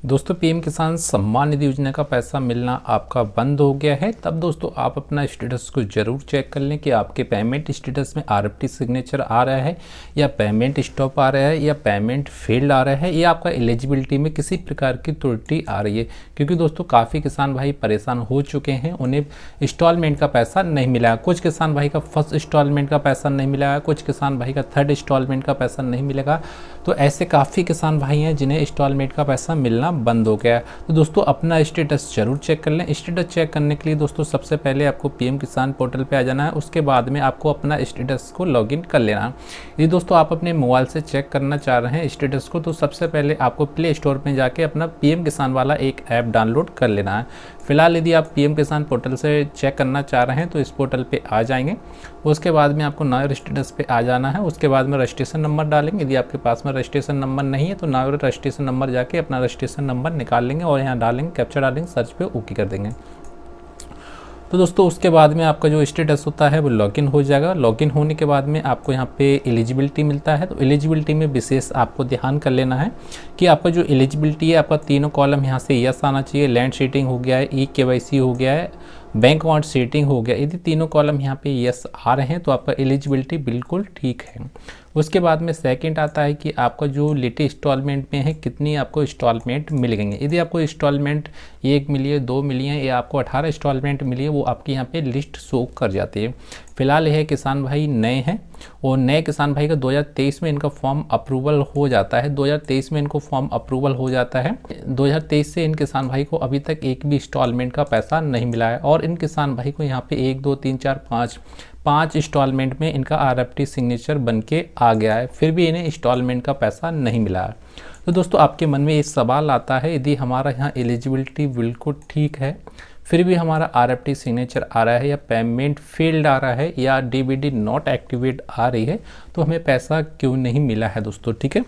दोस्तों पीएम किसान सम्मान निधि योजना का पैसा मिलना आपका बंद हो गया है। तब दोस्तों आप अपना स्टेटस को ज़रूर चेक कर लें कि आपके पेमेंट स्टेटस में आरएफटी सिग्नेचर आ रहा है या पेमेंट स्टॉप आ रहा है या पेमेंट फेल्ड आ रहा है या आपका एलिजिबिलिटी में किसी प्रकार की त्रुटि आ रही है। क्योंकि दोस्तों काफ़ी किसान भाई परेशान हो चुके हैं, उन्हें इंस्टॉलमेंट का पैसा नहीं मिला है। कुछ किसान भाई का फर्स्ट इंस्टॉलमेंट का पैसा नहीं मिला है, कुछ किसान भाई का थर्ड इंस्टॉलमेंट का पैसा नहीं मिलेगा। तो ऐसे काफ़ी किसान भाई हैं जिन्हें इंस्टॉलमेंट का पैसा मिलना बंद हो गया है। तो दोस्तों अपना स्टेटस जरूर चेक कर लें। स्टेटस चेक करने के लिए दोस्तों सबसे पहले आपको पीएम किसान पोर्टल पे आ जाना है, उसके बाद में आपको अपना स्टेटस को लॉगिन कर लेना है। यदि दोस्तों आप अपने मोबाइल से चेक करना चाह रहे हैं स्टेटस को, तो सबसे पहले आपको प्ले स्टोर में जाके अपना पीएम किसान वाला एक ऐप डाउनलोड कर लेना है। फिलहाल यदि आप पीएम किसान पोर्टल से चेक करना चाह रहे हैं तो इस पोर्टल पे आ जाएंगे। उसके बाद में आपको नाउ स्टेटस पे आ जाना है। उसके बाद में रजिस्ट्रेशन नंबर डालेंगे। यदि आपके पास में रजिस्ट्रेशन नंबर नहीं है तो नाउ रजिस्ट्रेशन नंबर जाके अपना रजिस्ट्रेशन नंबर निकाल लेंगे और यहाँ डालेंगे, कैप्चर डालेंगे, सर्च पे ओके कर देंगे। तो दोस्तों उसके बाद में आपका जो स्टेटस होता है वो लॉगिन हो जाएगा। लॉगिन होने के बाद में आपको यहाँ पे एलिजिबिलिटी मिलता है। तो एलिजिबिलिटी में विशेष आपको ध्यान कर लेना है कि आपका जो एलिजिबिलिटी है, आपका तीनों कॉलम यहाँ से यस आना चाहिए। लैंड सीटिंग हो गया है, ई-केवाईसी हो गया है, बैंक अकाउंट सेटिंग हो गया। यदि तीनों कॉलम यहाँ पे यस आ रहे हैं तो आपका एलिजिबिलिटी बिल्कुल ठीक है। उसके बाद में सेकंड आता है कि आपका जो लेटेस्ट इंस्टॉलमेंट में है कितनी आपको इंस्टॉलमेंट मिल गई है। यदि आपको इंस्टॉलमेंट 1 मिली है, 2 मिली है या आपको 18 इंस्टॉलमेंट मिली है, वो आपकी यहाँ पे लिस्ट शो कर जाती है। फिलहाल यह किसान भाई नए हैं और नए किसान भाई का 2023 में इनका फॉर्म अप्रूवल हो जाता है। 2023 में इनको फॉर्म अप्रूवल हो जाता है। 2023 से इन किसान भाई को अभी तक एक भी इंस्टॉलमेंट का पैसा नहीं मिला है और इन किसान भाई को यहाँ पे 1 2 3 4 5 इंस्टॉलमेंट में इनका आरएफटी सिग्नेचर बन के आ गया है, फिर भी इन्हें इंस्टॉलमेंट का पैसा नहीं मिला है। तो दोस्तों आपके मन में ये सवाल आता है, यदि हमारा यहाँ एलिजिबिलिटी बिल्कुल ठीक है फिर भी हमारा आरएफटी सिग्नेचर आ रहा है या पेमेंट फेल्ड आ रहा है या डीबीडी नॉट एक्टिवेट आ रही है, तो हमें पैसा क्यों नहीं मिला है दोस्तों। ठीक है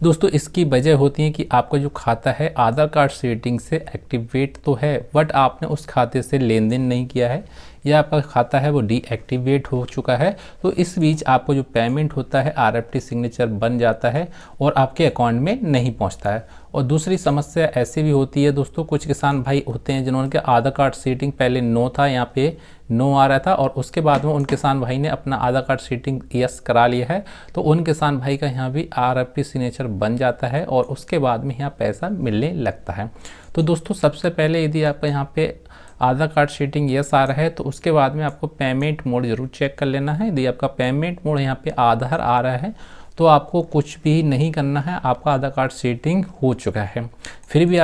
दोस्तों, इसकी वजह होती है कि आपका जो खाता है आधार कार्ड सेटिंग से एक्टिवेट तो है, बट आपने उस खाते से लेन देन नहीं किया है या आपका खाता है वो डीएक्टिवेट हो चुका है। तो इस बीच आपको जो पेमेंट होता है आरएफटी सिग्नेचर बन जाता है और आपके अकाउंट में नहीं पहुंचता है। और दूसरी समस्या ऐसी भी होती है दोस्तों, कुछ किसान भाई होते हैं जिन्होंने के आधार कार्ड सेटिंग पहले नो था, यहाँ पे नो आ रहा था और उसके बाद में उन किसान भाई ने अपना आधार कार्ड सेटिंग यस करा लिया है, तो उन किसान भाई का यहाँ भी आरएफटी सिग्नेचर बन जाता है और उसके बाद में यहाँ पैसा मिलने लगता है। तो दोस्तों सबसे पहले यदि आपका यहाँ पे आधार कार्ड सेटिंग यस आ रहा है तो उसके बाद में आपको पेमेंट मोड जरूर चेक कर लेना है। यदि आपका पेमेंट मोड यहाँ पे आधार आ रहा है तो आपको कुछ भी नहीं करना है, आपका आधार कार्ड सेटिंग हो चुका है, फिर भी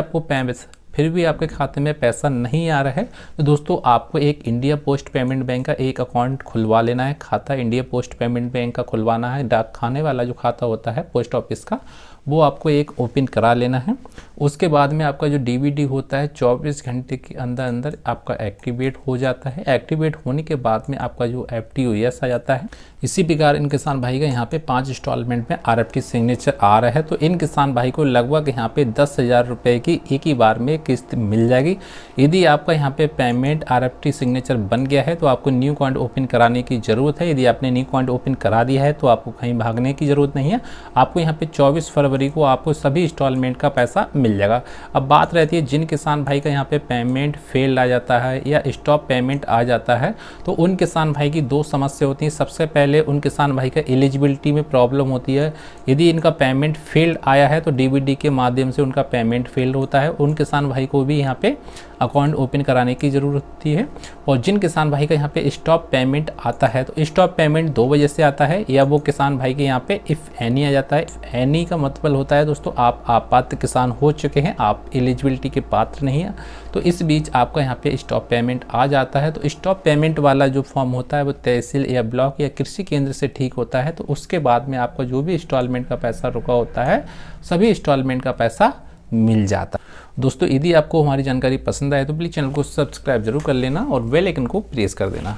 आपके खाते में पैसा नहीं आ रहा है, तो दोस्तों आपको एक इंडिया पोस्ट पेमेंट बैंक का एक अकाउंट खुलवा लेना है। खाता इंडिया पोस्ट पेमेंट बैंक का खुलवाना है। डाक खाने वाला जो खाता होता है पोस्ट ऑफिस का, वो आपको एक ओपन करा लेना है। उसके बाद में आपका जो डीबीडी होता है 24 घंटे के अंदर अंदर आपका एक्टिवेट हो जाता है। एक्टिवेट होने के बाद में आपका जो एफटीओ यस आ जाता है। इसी प्रकार इन किसान भाई का यहाँ पे 5 इंस्टॉलमेंट में आरएफटी सिग्नेचर आ रहा है, तो इन किसान भाई को लगभग यहाँ पे 10,000 रुपये की एक ही बार में किस्त मिल जाएगी। यदि आपका यहाँ पे पेमेंट आरएफटी सिग्नेचर बन गया है तो आपको न्यू अकाउंट ओपन कराने की ज़रूरत है। यदि आपने न्यू अकाउंट ओपन करा दिया है तो आपको कहीं भागने की ज़रूरत नहीं है। आपको यहाँ पे 24 फरवरी को आपको सभी इंस्टॉलमेंट का पैसा मिल जाएगा। अब बात रहती है जिन किसान भाई का यहाँ पे पेमेंट फेल आ जाता है या स्टॉप पेमेंट आ जाता है, तो उन किसान भाई की 2 समस्या होती हैं। सबसे पहले उन किसान भाई का एलिजिबिलिटी में प्रॉब्लम होती है। यदि इनका पेमेंट फेल्ड आया है तो डीबीडी के माध्यम से उनका पेमेंट फेल होता है। उन किसान भाई को भी यहाँ पे अकाउंट ओपन कराने की ज़रूरत होती है। और जिन किसान भाई का यहाँ पे स्टॉप पेमेंट आता है तो स्टॉप पेमेंट 2 वजह से आता है, या वो किसान भाई के यहाँ पे इफ़ एनी आ जाता है। इफ़ एनी का मतलब होता है दोस्तों आप आपात्र किसान हो चुके हैं, आप एलिजिबिलिटी के पात्र नहीं है, तो इस बीच आपका यहाँ पे स्टॉप पेमेंट आ जाता है। तो स्टॉप पेमेंट वाला जो फॉर्म होता है वो तहसील या ब्लॉक या कृषि केंद्र से ठीक होता है। तो उसके बाद में आपका जो भी इंस्टॉलमेंट का पैसा रुका होता है सभी इंस्टॉलमेंट का पैसा मिल जाता है। दोस्तों यदि आपको हमारी जानकारी पसंद आए तो प्लीज़ चैनल को सब्सक्राइब जरूर कर लेना और बेल आइकन को प्रेस कर देना।